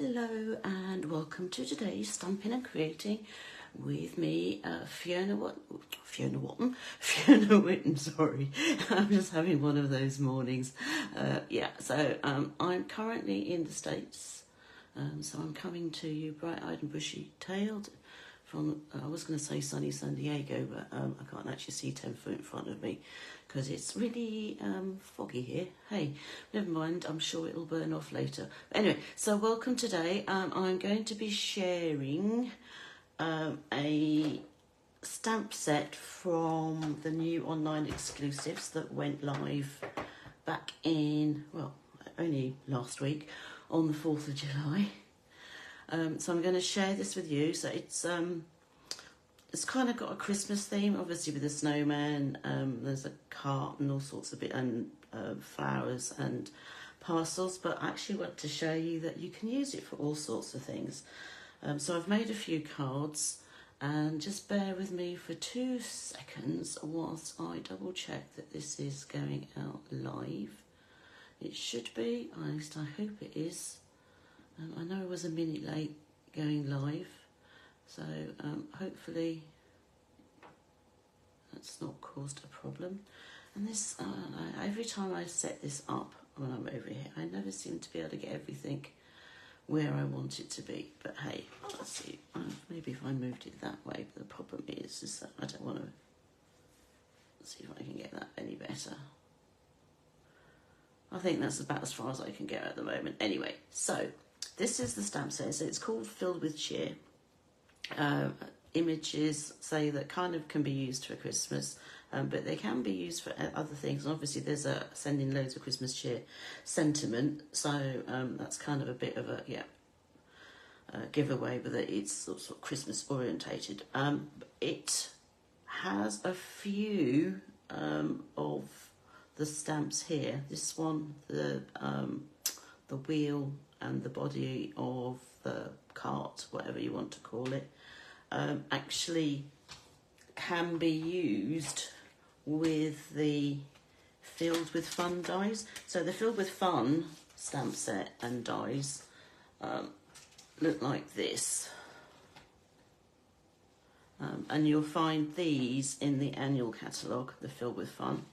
Hello and welcome to today's Stampin' and Creating with me, Fiona Whitten, sorry. I'm just having one of those mornings. I'm currently in the States, so I'm coming to you bright-eyed and bushy-tailed from, I was going to say sunny San Diego, but I can't actually see 10 foot in front of me because it's really foggy here. Hey, never mind, I'm sure it'll burn off later. But anyway, so welcome today. I'm going to be sharing a stamp set from the new online exclusives that went live back in, well, only last week on the 4th of July. So I'm going to share this with you. So it's kind of got a Christmas theme, obviously with a snowman. There's a cart and all sorts of flowers and parcels. But I actually want to show you that you can use it for all sorts of things. So I've made a few cards, and just bear with me for 2 seconds whilst I double check that this is going out live. It should be, at least I hope it is. I know I was a minute late going live, so hopefully that's not caused a problem. And this, every time I set this up when I'm over here, I never seem to be able to get everything where I want it to be. But hey, let's see, maybe if I moved it that way, but the problem is that I don't want to, let's see if I can get that any better. I think that's about as far as I can get at the moment. Anyway, so this is the stamp set. So it's called Filled with Cheer. Images say that kind of can be used for Christmas, but they can be used for other things. And obviously there's a sending loads of Christmas cheer sentiment. So that's kind of a bit of a, giveaway, but it's sort of Christmas orientated. It has a few of the stamps here. This one, the wheel and the body of the cart, whatever you want to call it, actually can be used with the Filled with Fun dies. So the Filled with Fun stamp set and dies look like this. And you'll find these in the annual catalogue, the Filled with Fun.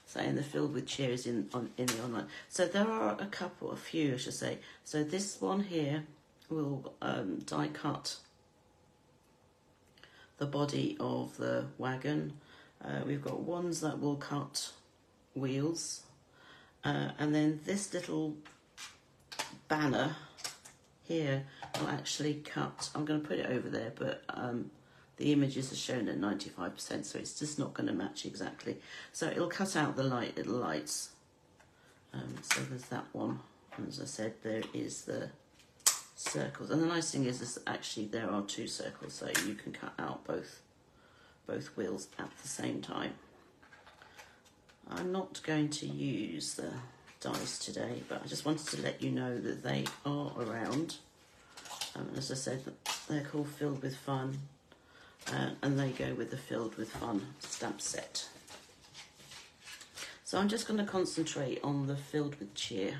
So, and the Filled with Cheer is in the online. So there are a few I should say. So this one here will die cut the body of the wagon. We've got ones that will cut wheels. And then this little banner here will actually cut, I'm going to put it over there, but the images are shown at 95%, so it's just not going to match exactly. So it'll cut out the little lights. So there's that one. And as I said, there is the circles. And the nice thing is actually there are 2 circles, so you can cut out both wheels at the same time. I'm not going to use the dies today, but I just wanted to let you know that they are around. As I said, they're called Filled with Fun. And they go with the Filled with Fun stamp set. So I'm just going to concentrate on the Filled with Cheer.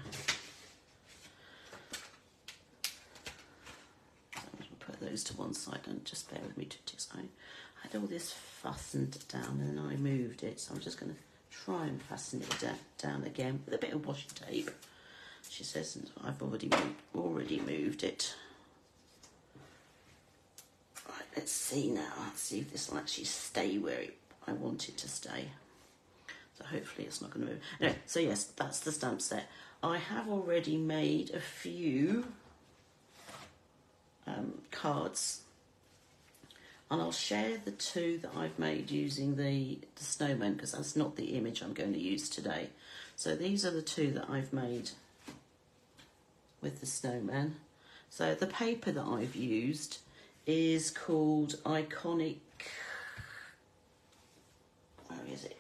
So I'm going to put those to one side and just bear with me to I had all this fastened down and then I moved it, so I'm just going to try and fasten it down again with a bit of washi tape. She says I've already moved it. Right, let's see now. Let's see if this will actually stay where I want it to stay. So hopefully it's not going to move. Anyway, so yes, that's the stamp set. I have already made a few cards, and I'll share the 2 that I've made using the snowman, because that's not the image I'm going to use today. So these are the 2 that I've made with the snowman. So the paper that I've used is called Iconic, where is it?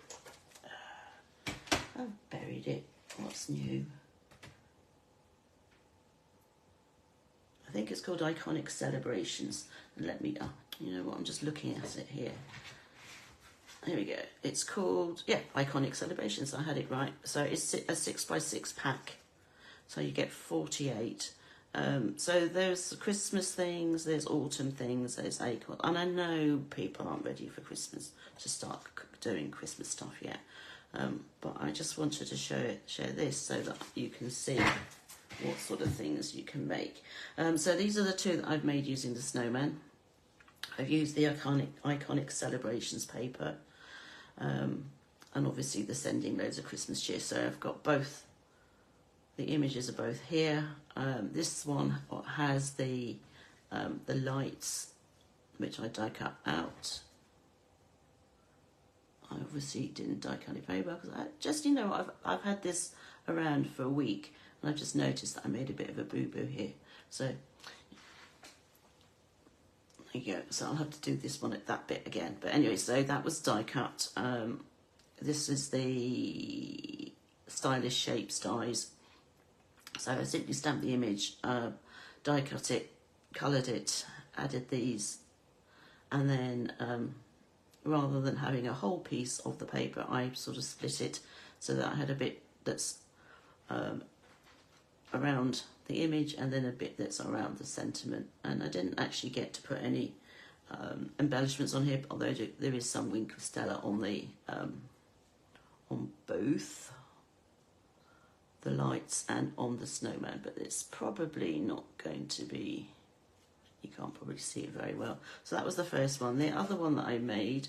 I've buried it. What's new? I think it's called Iconic Celebrations. And let me, you know what, I'm just looking at it here. Here we go. It's called, Iconic Celebrations. I had it right. So it's a 6x6 pack. So you get 48. So there's Christmas things, there's autumn things, there's Acorns, and I know people aren't ready for Christmas to start doing Christmas stuff yet, but I just wanted to share this so that you can see what sort of things you can make. So these are the two that I've made using the snowman. I've used the iconic celebrations paper, and obviously the sending loads of Christmas cheer. So I've got both. The images are both here. This one has the lights, which I die cut out. I obviously didn't die cut it very well because I just, you know, I've had this around for a week, and I've just noticed that I made a bit of a boo-boo here. So there you go. So I'll have to do this one at that bit again. But anyway, so that was die cut. This is the stylish shapes dies. So I simply stamped the image, die cut it, coloured it, added these, and then rather than having a whole piece of the paper, I sort of split it so that I had a bit that's around the image and then a bit that's around the sentiment. And I didn't actually get to put any embellishments on here, although there is some Wink of Stella on the on both the lights and on the snowman, but it's probably not going to be, you can't probably see it very well. So that was the first one. The other one that I made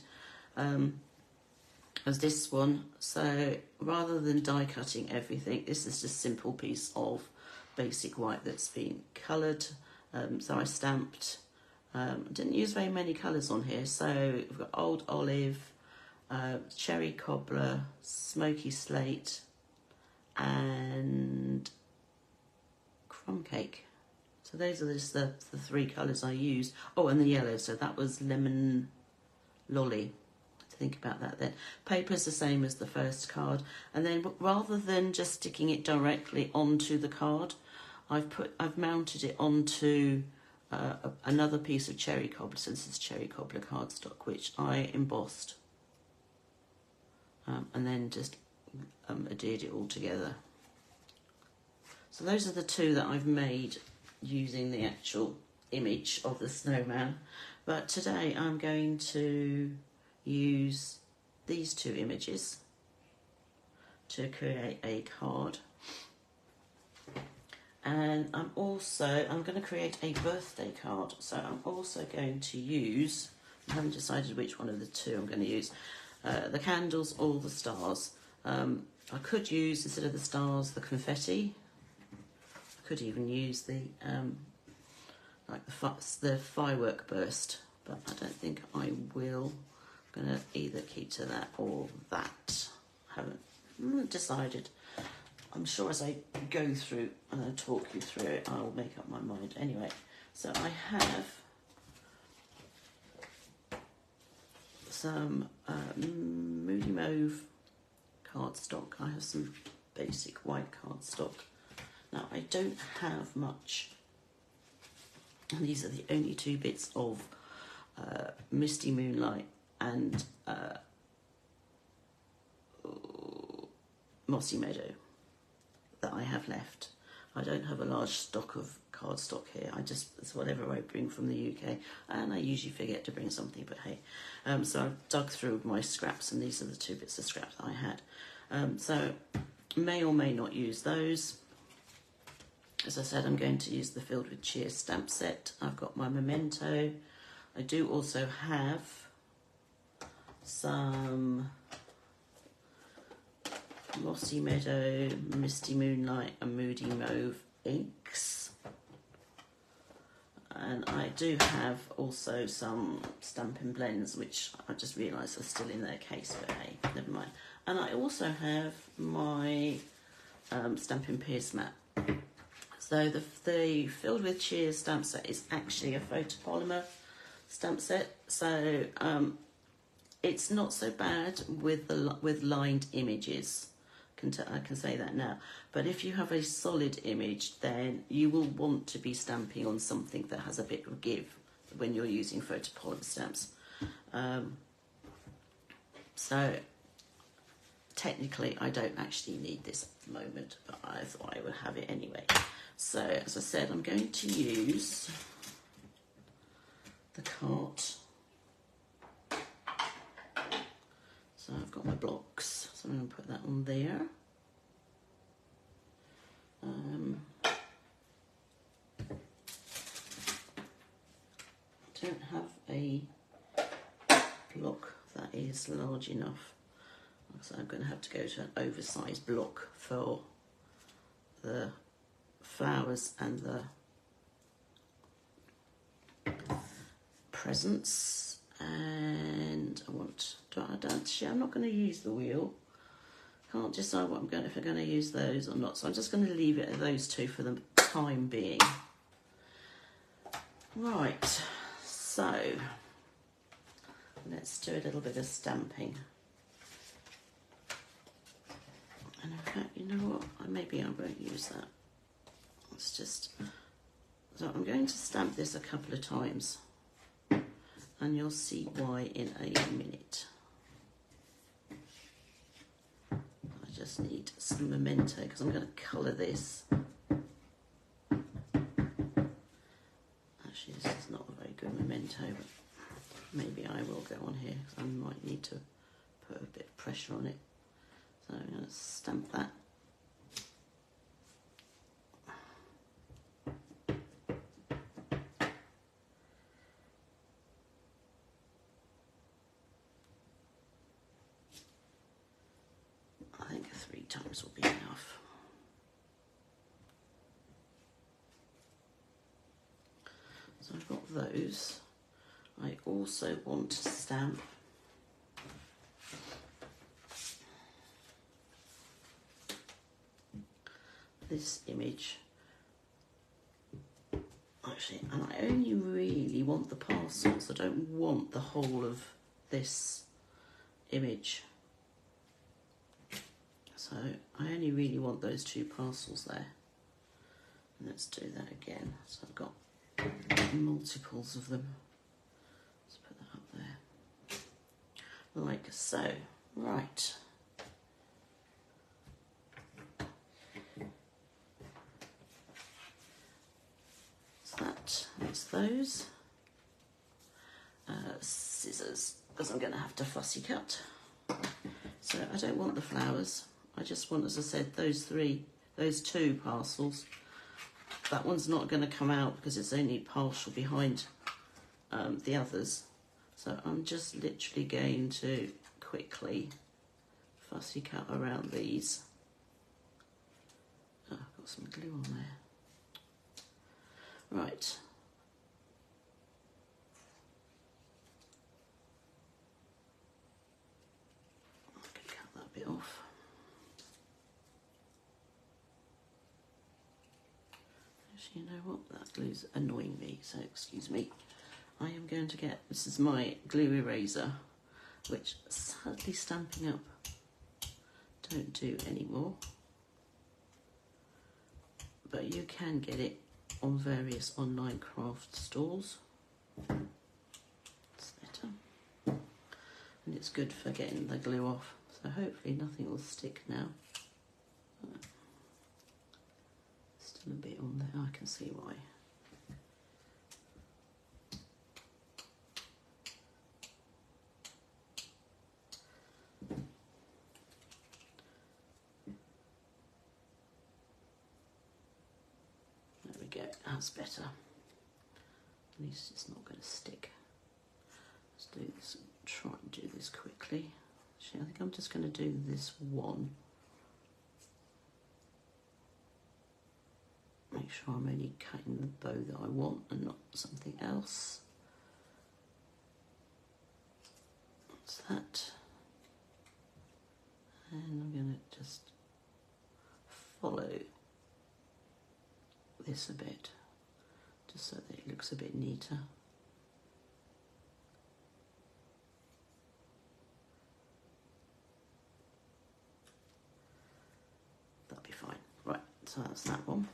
was this one. So rather than die cutting everything, this is just a simple piece of basic white that's been coloured. So I stamped, didn't use very many colours on here. So we've got old olive, cherry cobbler, smoky slate, and crumb cake. So those are just the three colours I used. Oh, and the yellow, so that was lemon lolly. To think about that then. Paper's the same as the first card, and then rather than just sticking it directly onto the card, I've mounted it onto another piece of cherry cobbler. So this is cherry cobbler cardstock, which I embossed, and then just adhered it all together. So those are the two that I've made using the actual image of the snowman. But today I'm going to use these two images to create a card. And I'm going to create a birthday card. So I'm also going to use, I haven't decided which one of the two I'm going to use, the candles or the stars. I could use, instead of the stars, the confetti. I could even use the like the firework burst, but I don't think I will. I'm going to either keep to that or that. I haven't decided. I'm sure as I go through and I talk you through it, I will make up my mind. Anyway, so I have some Moody Mauve cardstock. I have some basic white cardstock. Now I don't have much, and these are the only two bits of Misty Moonlight and Mossy Meadow that I have left. I don't have a large stock of cardstock here. It's whatever I bring from the UK, and I usually forget to bring something, but hey. So I've dug through my scraps, and these are the two bits of scrap that I had. So may or may not use those. As I said, I'm going to use the Filled with Cheer stamp set. I've got my memento. I do also have some Mossy Meadow, Misty Moonlight and Moody Mauve inks. And I do have also some Stampin blends, which I just realised are still in their case, but hey, never mind. And I also have my Stampin Pierce mat. So the Filled with Cheer stamp set is actually a photopolymer stamp set. So it's not so bad with lined images. I can say that now. But if you have a solid image, then you will want to be stamping on something that has a bit of give when you're using photopolymer stamps. So technically I don't actually need this at the moment, but I thought I would have it anyway. So, as I said, I'm going to use the cart. So I've got my blocks, so I'm going to put that on there. I don't have a block that is large enough, so I'm going to have to go to an oversized block for the flowers and the presents. And I want, I'm not going to use the wheel. Can't decide what I'm going, if I'm going to use those or not, so I'm just going to leave it at those two for the time being. Right, so let's do a little bit of stamping. And in fact, you know what, maybe I won't use that. It's just, so I'm going to stamp this a couple of times, and you'll see why in a minute. I just need some memento because I'm going to colour this. Actually, this is not a very good memento, but maybe I will go on here because I might need to put a bit of pressure on it. So I'm going to stamp that. I think 3 times will be enough. So I've got those. I also want to stamp this image. Actually, and I only really want the parcels. I don't want the whole of this image. So I only really want those 2 parcels there. And let's do that again. So I've got multiples of them. Let's put that up there. Like so. Right. So that's those. Scissors, because I'm going to have to fussy cut. So I don't want the flowers. I just want, as I said, those 2 parcels. That one's not going to come out because it's only partial behind the others. So I'm just literally going to quickly fussy cut around these. Oh, I've got some glue on there. Right. I'm going to cut that bit off. You know what, that glue's annoying me, so excuse me. I am going to get, this is my glue eraser, which sadly Stampin' Up don't do anymore, but you can get it on various online craft stores. It's better, and it's good for getting the glue off, so hopefully nothing will stick now. A bit on there, I can see why. There we go, that's better. At least it's not going to stick. Let's do this, try and do this quickly. Actually, I think I'm just going to do this one. Make sure I'm only cutting the bow that I want and not something else. That's that. And I'm going to just follow this a bit, just so that it looks a bit neater. That'll be fine. Right, so that's that one.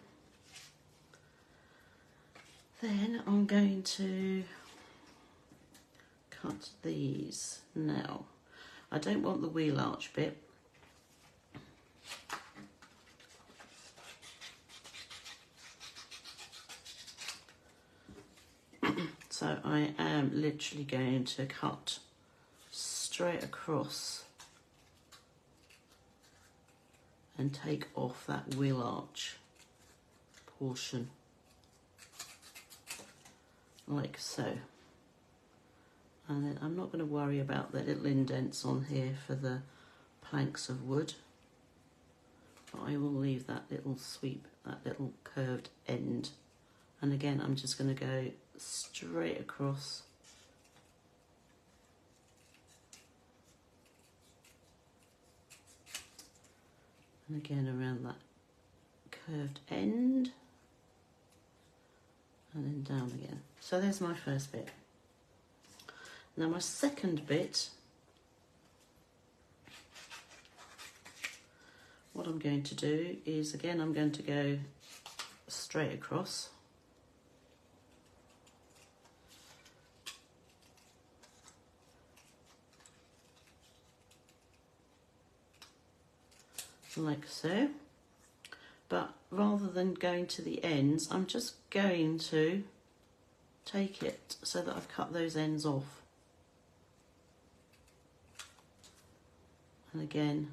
Then I'm going to cut these. Now, I don't want the wheel arch bit. So I am literally going to cut straight across and take off that wheel arch portion, like so. And then I'm not going to worry about the little indents on here for the planks of wood, but I will leave that little sweep, that little curved end. And again, I'm just going to go straight across. And again around that curved end. And then down again. So there's my first bit. Now my second bit, what I'm going to do is, again, I'm going to go straight across. Like so. But rather than going to the ends, I'm just going to take it so that I've cut those ends off. And again,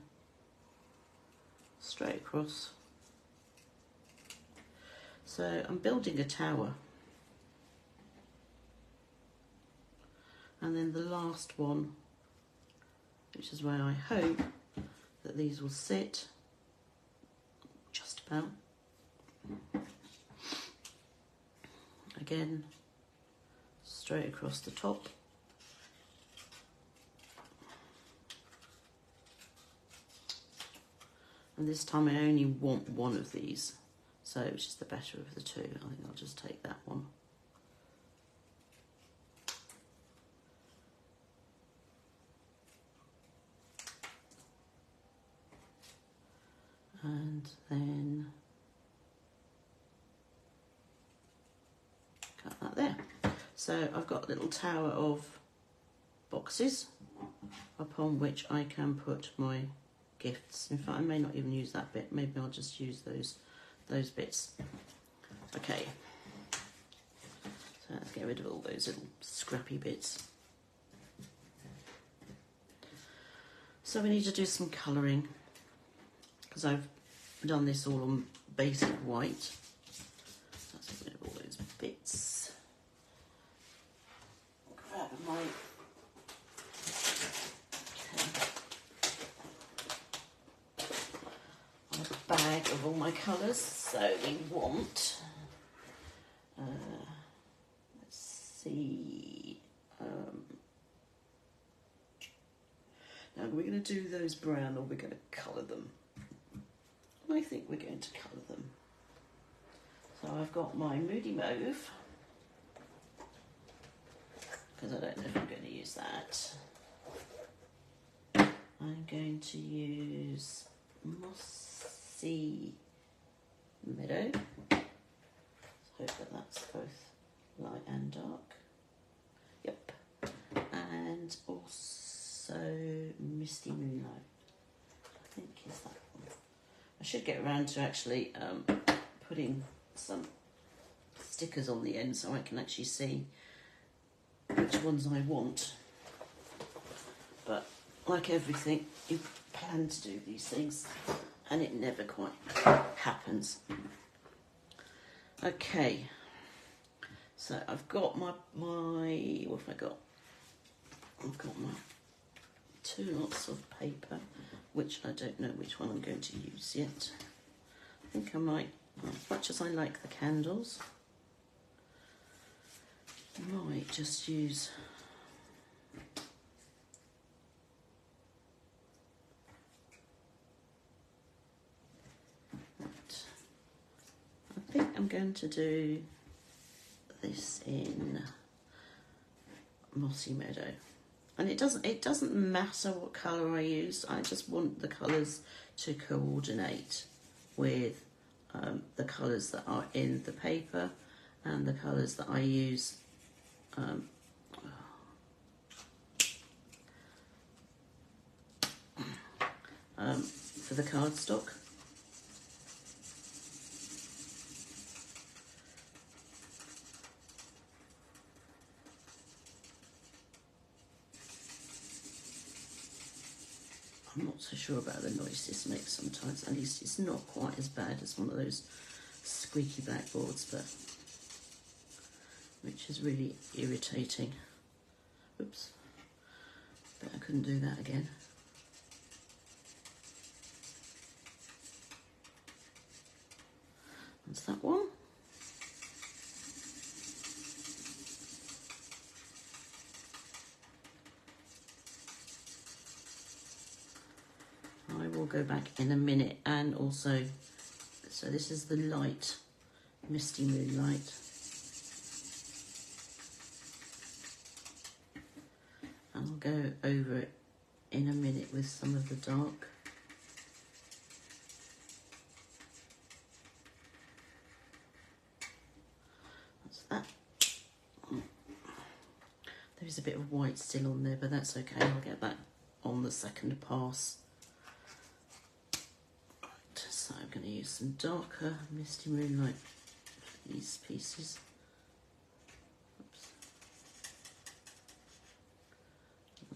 straight across. So I'm building a tower. And then the last one, which is where I hope that these will sit, just about. Again, straight across the top. And this time I only want one of these, so which is the better of the two. I think I'll just take that one. And then cut that there. So I've got a little tower of boxes upon which I can put my gifts. In fact, I may not even use that bit. Maybe I'll just use those bits. Okay. So let's get rid of all those little scrappy bits. So we need to do some colouring, because I've done this all on basic white. Let's get rid of all those bits. Grab my bag of all my colours. So we want, let's see, now we're going to do those brown or we're going to colour them. I think we're going to colour them. So I've got my Moody Mauve, because I don't know if I'm going to use that. I'm going to use Misty Meadow. Let's hope that that's both light and dark. Yep. And also Misty Moonlight, I think is that one. I should get around to actually putting some stickers on the end so I can actually see which ones I want. But like everything, you plan to do these things and it never quite happens. Okay, so I've got my what have I got? I've got my two lots of paper, which I don't know which one I'm going to use yet. I think I might, as much as I like the candles, I might just use that. I think I'm going to do this in Mossy Meadow. And it doesn't matter what colour I use. I just want the colours to coordinate with the colours that are in the paper and the colours that I use for the cardstock. I'm not so sure about the noise this makes sometimes. At least it's not quite as bad as one of those squeaky blackboards, but which is really irritating. Oops, but I couldn't do that again. That's that one. I will go back in a minute, and also, so this is the light Misty Moonlight. I'll go over it in a minute with some of the dark. That's that. There's a bit of white still on there, but that's okay. I'll get that on the second pass. So I'm going to use some darker Misty Moonlight for these pieces. Oops.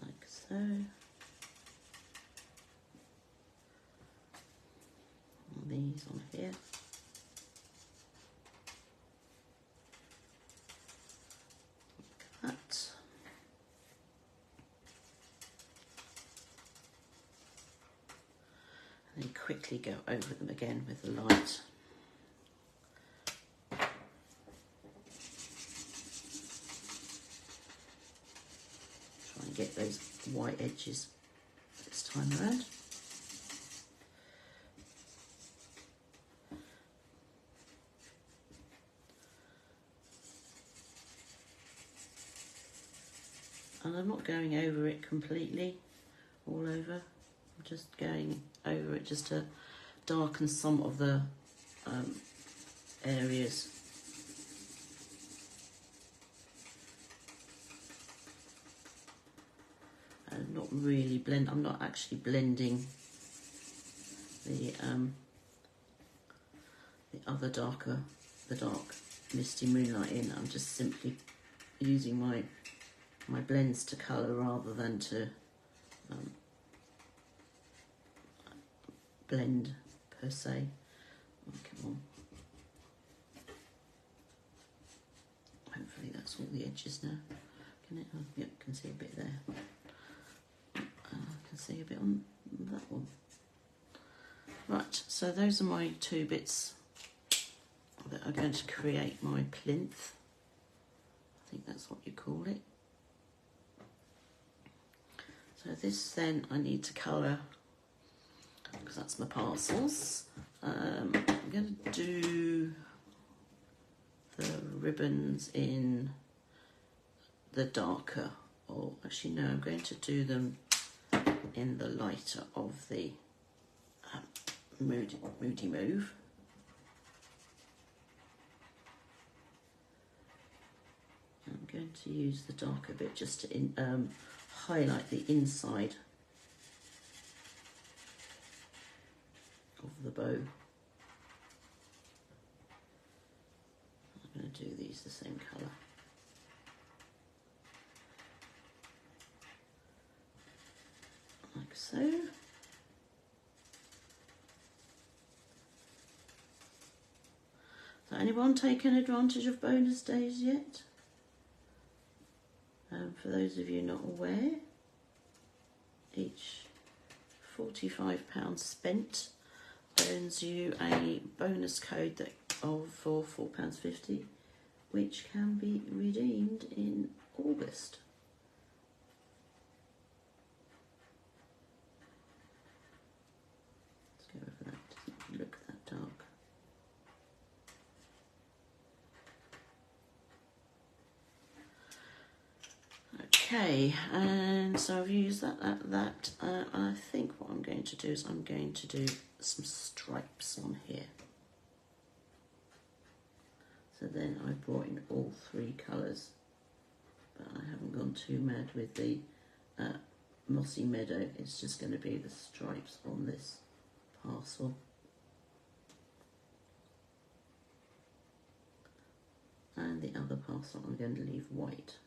Like so. And these on here. Like that. And then quickly go over them again with the light. Try and get those white edges this time around. And I'm not going over it completely, all over. I'm just going over it just to darken some of the areas. And not really blend. I'm not actually blending the other dark Misty Moonlight in. I'm just simply using my blends to colour rather than to blend per se. Oh, come on. Hopefully that's all the edges now. Can it? Oh, yep, can see a bit there. I can see a bit on that one. Right, so those are my two bits that are going to create my plinth. I think that's what you call it. So this then I need to colour, because that's my parcels. I'm going to do the ribbons in the darker, or actually no, I'm going to do them in the lighter of the Moody Mauve. I'm going to use the darker bit just to highlight the inside of the bow. I'm going to do these the same colour. Like so. So anyone taken advantage of bonus days yet? For those of you not aware, each £45 spent earns you a bonus code for £4.50, which can be redeemed in August. Let's go over that. Doesn't look that dark. Okay, and so I've used that. I think what I'm going to do is I'm going to do some stripes on here. So then I brought in all three colours, but I haven't gone too mad with the Mossy Meadow. It's just going to be the stripes on this parcel. And the other parcel I'm going to leave white.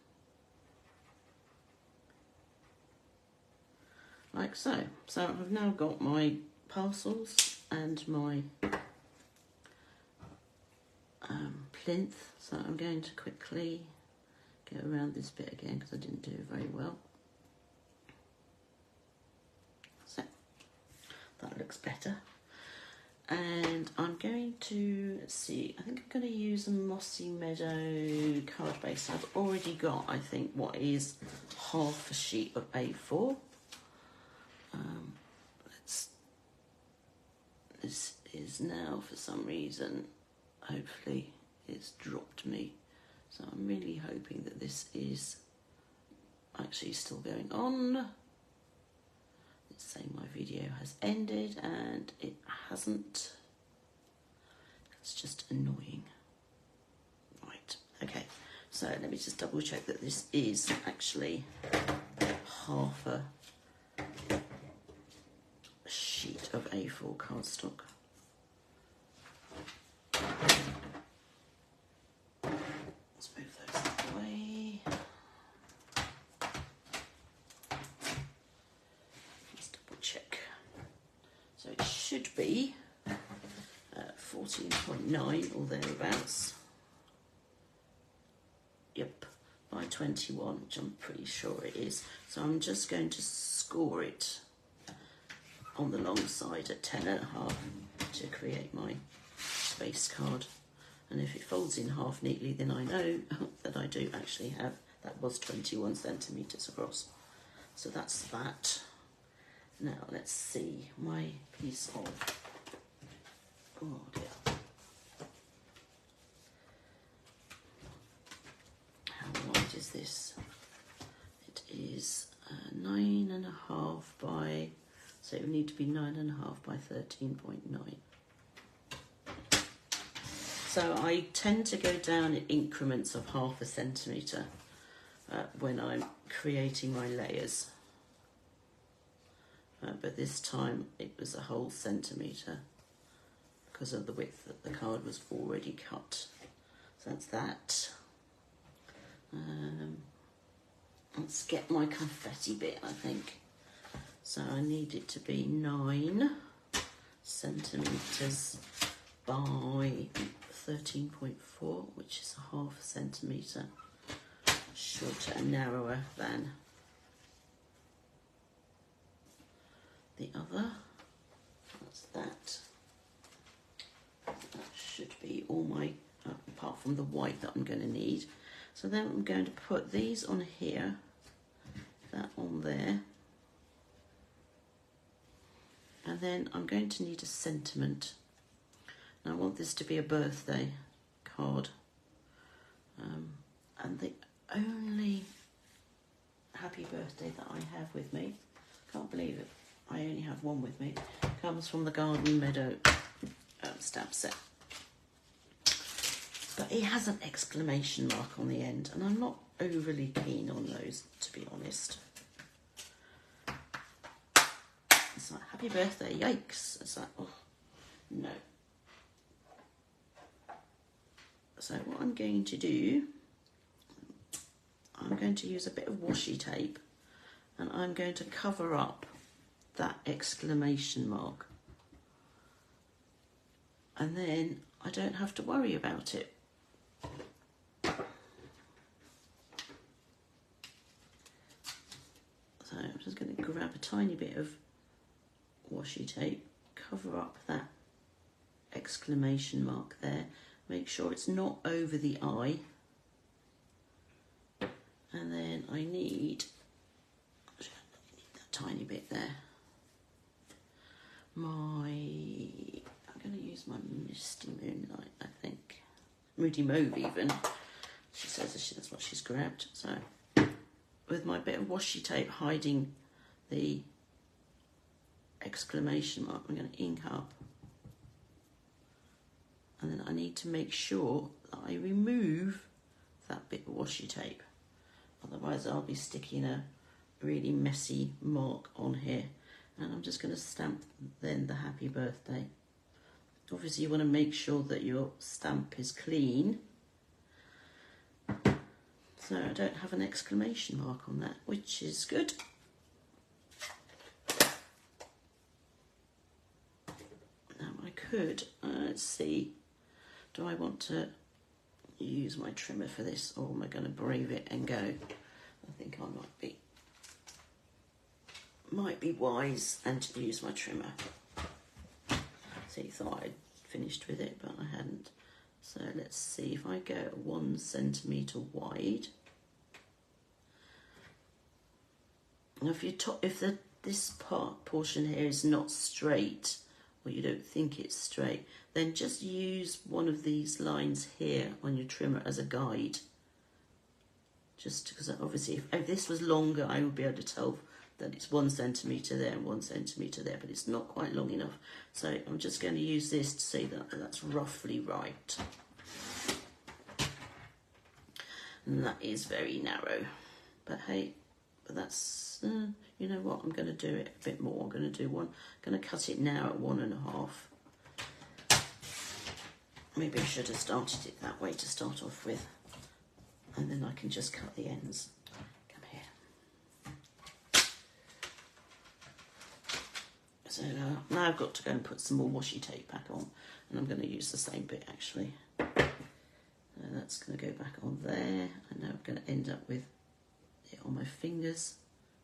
Like like so. So I've now got my parcels and my plinth. So I'm going to quickly go around this bit again because I didn't do it very well. So that looks better. And I'm going to see, I think I'm going to use a Mossy Meadow card base. I've already got, I think, what is half a sheet of A4. This is now, for some reason, hopefully it's dropped me. So I'm really hoping that this is actually still going on. It's saying my video has ended and it hasn't. It's just annoying. Right, okay. So let me just double check that this is actually half a sheet of A4 cardstock. Let's move those out of the way. Let's double check. So it should be 14.9 or thereabouts. Yep, by 21, which I'm pretty sure it is. So I'm just going to score it on the long side at 10.5 to create my space card. And if it folds in half neatly, then I know that I do actually have, that was 21 centimetres across. So that's that. Now let's see my piece of, oh dear. How wide is this? It is 9.5 by, so it would need to be 9.5 by 13.9. So I tend to go down in increments of half a centimetre when I'm creating my layers. But this time it was a whole centimetre because of the width that the card was already cut. So that's that. Let's get my confetti bit, I think. So I need it to be 9 centimetres by 13.4, which is a half centimetre shorter and narrower than the other. That's that. That should be all my, apart from the white that I'm going to need. So then I'm going to put these on here, that on there, and then I'm going to need a sentiment. And I want this to be a birthday card. And the only happy birthday that I have with me, can't believe it, I only have one with me, comes from the Garden Meadow stamp set. But it has an exclamation mark on the end, and I'm not overly keen on those, to be honest. It's like, happy birthday, yikes. It's like, oh, no. So what I'm going to do, I'm going to use a bit of washi tape, and I'm going to cover up that exclamation mark. And then I don't have to worry about it. So I'm just going to grab a tiny bit of washi tape, cover up that exclamation mark there, make sure it's not over the eye, and then I need that tiny bit there. I'm going to use my Misty Moonlight, I think. Moody Mauve even. She says that's what she's grabbed. So with my bit of washi tape hiding the exclamation mark, I'm going to ink up. And then I need to make sure that I remove that bit of washi tape. Otherwise I'll be sticking a really messy mark on here. And I'm just going to stamp then the happy birthday. Obviously you want to make sure that your stamp is clean, so I don't have an exclamation mark on that, which is good. could, let's see, do I want to use my trimmer for this, or am I going to brave it and go? I think I might be wise and to use my trimmer. See, thought I'd finished with it, but I hadn't. So let's see, if I go 1 centimetre wide. Now if this portion here is not straight, or you don't think it's straight, then just use one of these lines here on your trimmer as a guide. Just because obviously if this was longer, I would be able to tell that it's 1 centimetre there and 1 centimetre there, but it's not quite long enough. So I'm just going to use this to see that that's roughly right. And that is very narrow, but hey, that's, you know what, I'm going to do it a bit more. I'm going to cut it now at 1.5. Maybe I should have started it that way to start off with, and then I can just cut the ends. Come here. So now I've got to go and put some more washi tape back on, and I'm going to use the same bit actually. That's going to go back on there, and now I'm going to end up with it on my fingers,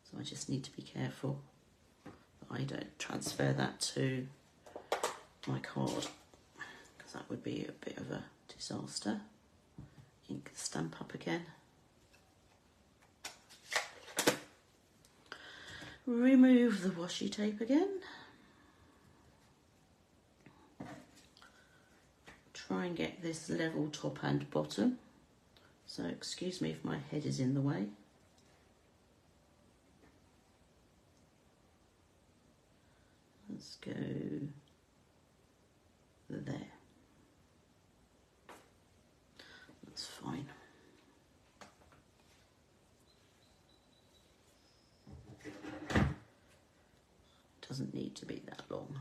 so I just need to be careful that I don't transfer that to my card, because that would be a bit of a disaster. Ink the stamp up again. Remove the washi tape again. Try and get this level top and bottom. So excuse me if my head is in the way. Let's go there. That's fine. Doesn't need to be that long.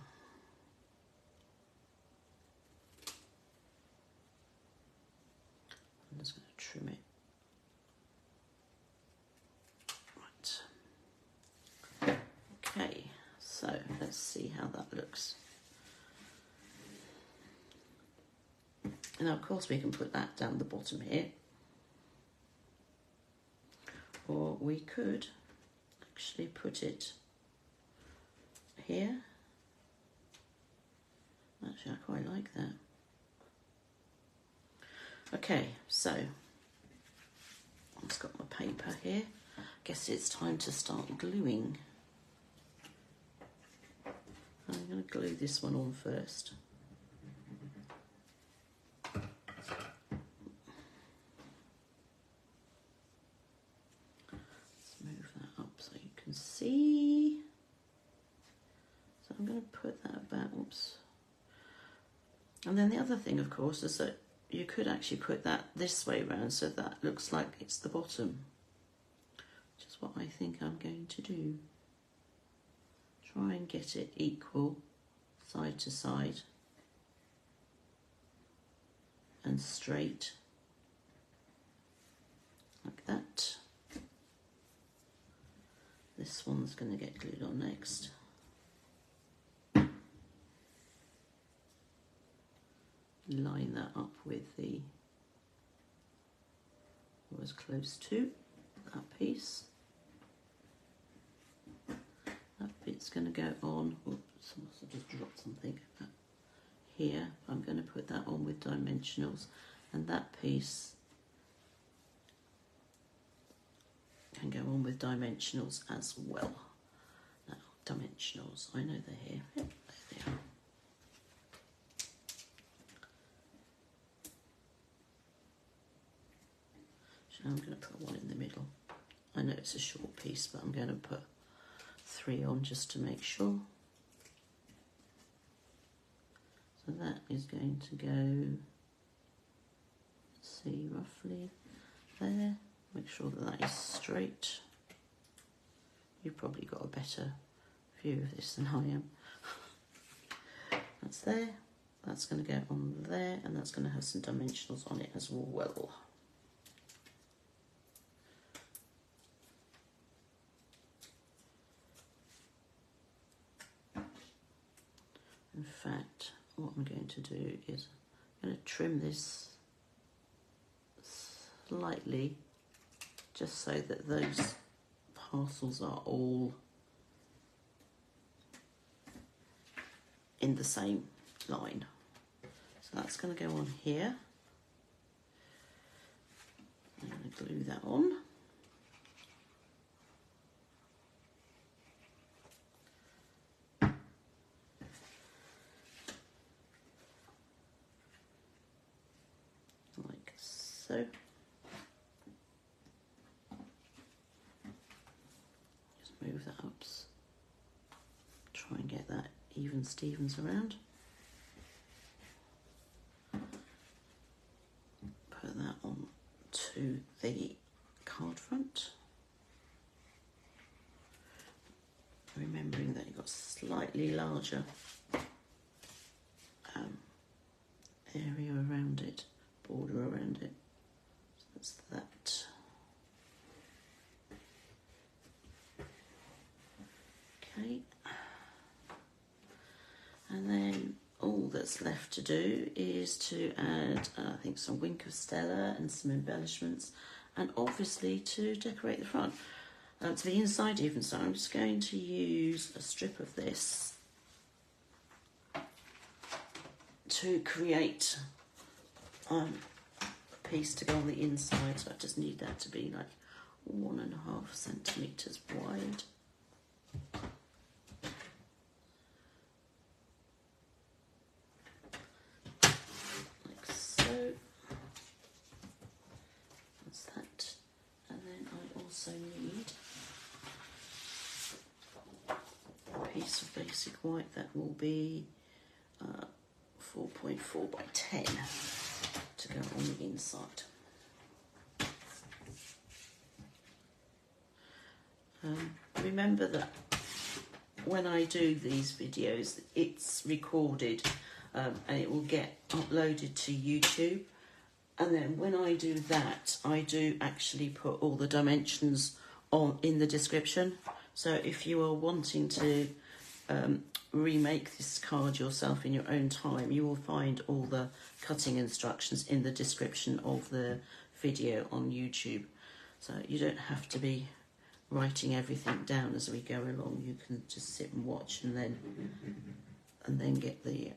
I'm just going to trim it. Right. Okay, so let's see how that looks. And now, of course, we can put that down the bottom here. Or we could actually put it here. Actually, I quite like that. Okay, so I've just got my paper here. Guess it's time to start gluing. I'm going to glue this one on first. Let's move that up so you can see. So I'm going to put that about, oops. And then the other thing, of course, is that you could actually put that this way round so that looks like it's the bottom, which is what I think I'm going to do. Try and get it equal side to side and straight like that. This one's going to get glued on next. Line that up with the, was close to that piece. That bit's going to go on, oops, I must have just dropped something here. I'm going to put that on with dimensionals, and that piece can go on with dimensionals as well. Now, dimensionals, I know they're here. Yep, there they are. I'm going to put one in the middle. I know it's a short piece, but I'm going to put 3 on just to make sure. So that is going to go, let's see, roughly there. Make sure that that is straight. You've probably got a better view of this than I am. That's there. That's going to go on there, and that's going to have some dimensionals on it as well. In fact, what I'm going to do is I'm going to trim this slightly, just so that those parcels are all in the same line. So that's going to go on here. I'm going to glue that on. Like so. Just move that up. Try and get that even Stevens around. Put that on to the card front. Remembering that you've got slightly larger area around it, border around it. So that's that. Okay. And then all that's left to do is to add, I think, some wink of Stella and some embellishments, and obviously to decorate the front. To the inside even, so I'm just going to use a strip of this to create a piece to go on the inside. So I just need that to be like 1.5 centimetres wide. Like so. That's that. And then I also need a piece of basic white that will be 4.4 by 10 to go on the inside. Remember that when I do these videos, it's recorded and it will get uploaded to YouTube. And then when I do that, I do actually put all the dimensions on in the description. So if you are wanting to remake this card yourself in your own time, you will find all the cutting instructions in the description of the video on YouTube. So you don't have to be writing everything down as we go along. You can just sit and watch and then get the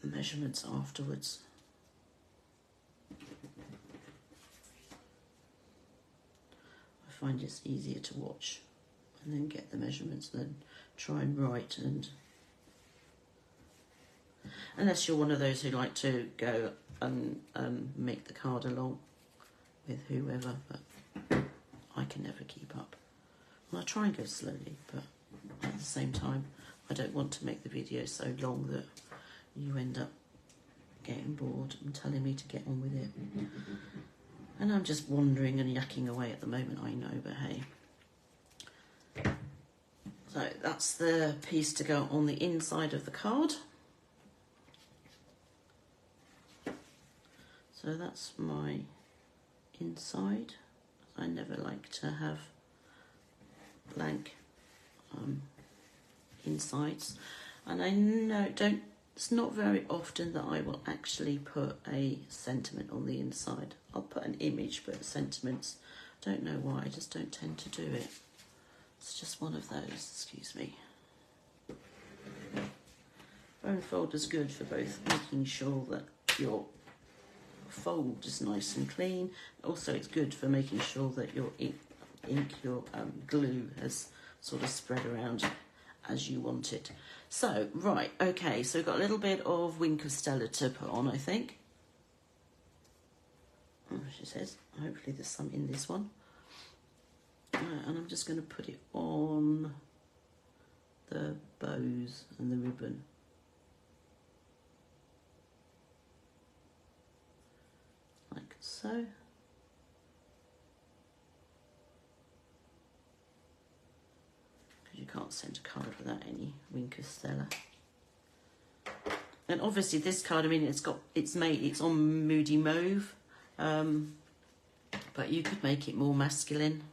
measurements afterwards. I find it's easier to watch and then get the measurements than try and write, and unless you're one of those who like to go and make the card along with whoever, but I can never keep up. Well, I try and go slowly, but at the same time I don't want to make the video so long that you end up getting bored and telling me to get on with it. And I'm just wandering and yakking away at the moment, I know, but hey. So that's the piece to go on the inside of the card. So that's my inside. I never like to have blank insides. And I know it's not very often that I will actually put a sentiment on the inside. I'll put an image, but sentiments, don't know why, I just don't tend to do it. It's just one of those, excuse me. Bone folder's good for both making sure that your fold is nice and clean. Also, it's good for making sure that your ink, your glue has sort of spread around as you want it. So, right, okay, so we've got a little bit of wink of Stella to put on, I think. Oh, she says, hopefully there's some in this one. And I'm just going to put it on the bows and the ribbon. Like so. Because you can't send a card without any wink of Stella. And obviously this card, I mean, it's on Moody Mauve, but you could make it more masculine,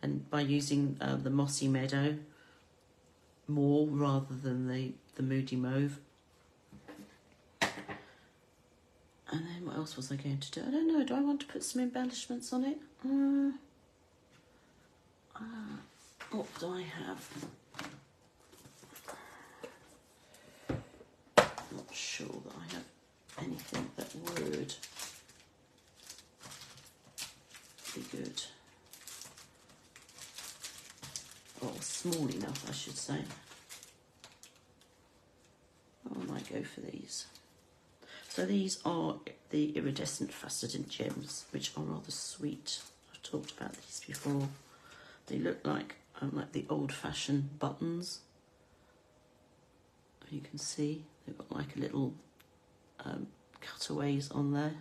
and by using the Mossy Meadow more rather than the Moody Mauve. And then what else was I going to do? I don't know. Do I want to put some embellishments on it? What do I have? Not sure that I have anything that would be good. Or small enough, I should say. I might go for these. So these are the iridescent faceted gems, which are rather sweet. I've talked about these before. They look like the old-fashioned buttons. You can see they've got like a little cutaways on there.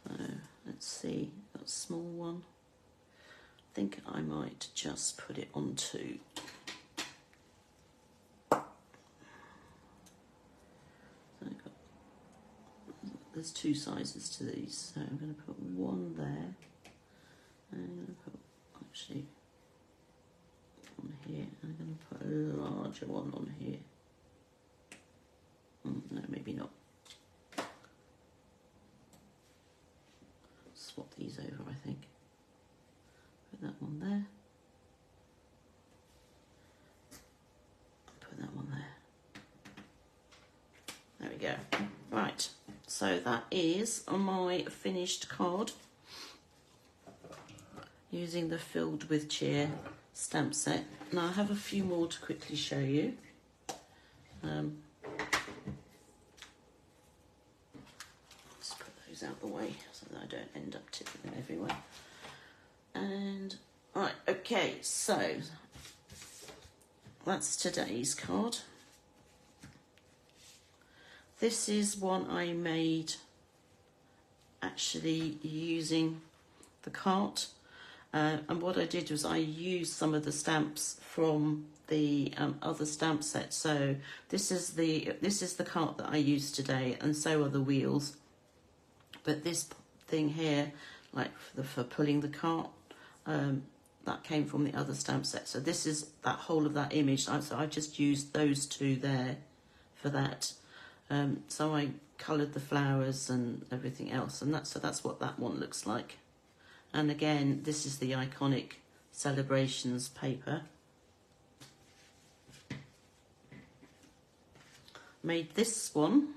So let's see, got a small one. I think I might just put it onto. There's two sizes to these, so I'm going to put one there, and I'm going to put actually on here, and I'm going to put a larger one on here. No, maybe not. Swap these over, I think. Put that one there. Put that one there. There we go. Right. So that is my finished card using the Filled with Cheer stamp set. Now I have a few more to quickly show you. Let's put those out the way so that I don't end up tipping them everywhere. And right, okay, so that's today's card. This is one I made actually using the cart, and what I did was I used some of the stamps from the other stamp set. So this is the cart that I used today, and so are the wheels. But this thing here, like for pulling the cart, that came from the other stamp set. So this is that whole of that image. So I just used those two there for that. So I coloured the flowers and everything else, and that's what that one looks like. And again, this is the iconic Celebrations paper. Made this one,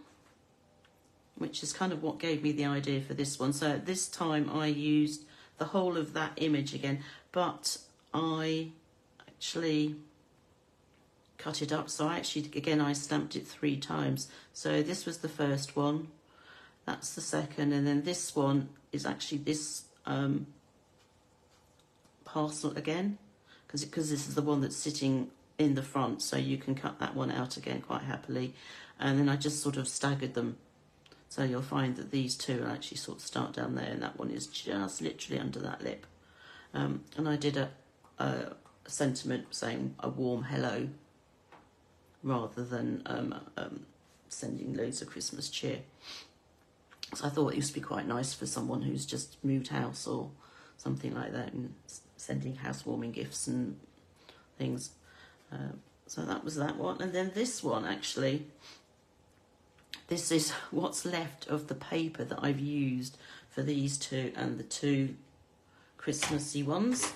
which is kind of what gave me the idea for this one. So this time I used the whole of that image again, but I actually cut it up. So I stamped it 3 times. So this was the first one, that's the second, and then this one is actually this parcel again, because this is the one that's sitting in the front, so you can cut that one out again quite happily. And then I just sort of staggered them, so you'll find that these two will actually sort of start down there, and that one is just literally under that lip. And I did a sentiment saying a warm hello, rather than sending loads of Christmas cheer. So I thought it used to be quite nice for someone who's just moved house or something like that, and sending housewarming gifts and things. So that was that one. And then this one, actually, this is what's left of the paper that I've used for these two and the 2 Christmassy ones.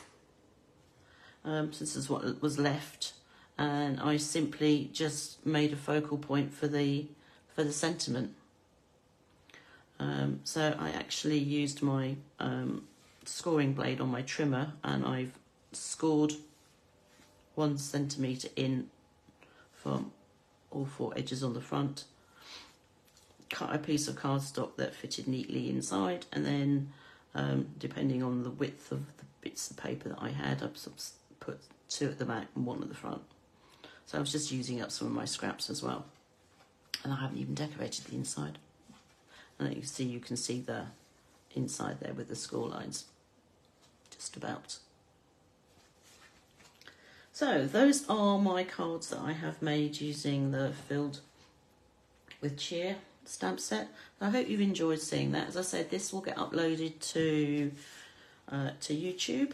So this is what was left, and I simply just made a focal point for the sentiment. So I actually used my scoring blade on my trimmer, and I've scored 1 centimetre in from all 4 edges on the front, cut a piece of cardstock that fitted neatly inside, and then depending on the width of the bits of paper that I had, I put 2 at the back and 1 at the front. So I was just using up some of my scraps as well, and I haven't even decorated the inside. And you can see the inside there with the score lines, just about. So those are my cards that I have made using the Filled with Cheer stamp set. I hope you've enjoyed seeing that. As I said, this will get uploaded to YouTube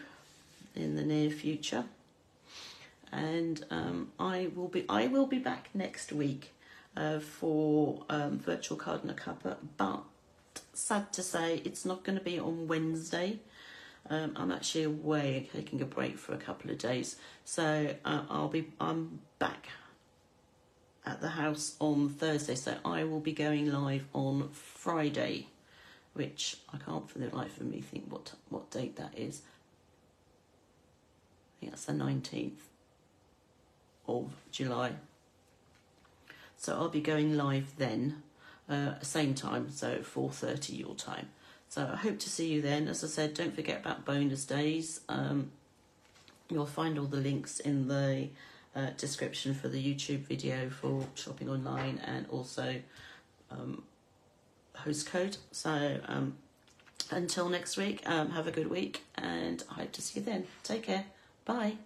in the near future, and I will be back next week for Virtual Card and a Cuppa, but sad to say it's not going to be on Wednesday. I'm actually away, taking a break for a couple of days, so I'm back at the house on Thursday, so I will be going live on Friday, which I can't for the life of me think what date that is. I think that's the 19th of July. So I'll be going live then, same time, so 4:30 your time. So I hope to see you then. As I said, don't forget about bonus days. You'll find all the links in the description for the YouTube video for shopping online, and also host code. So until next week, have a good week, and I hope to see you then. Take care. Bye.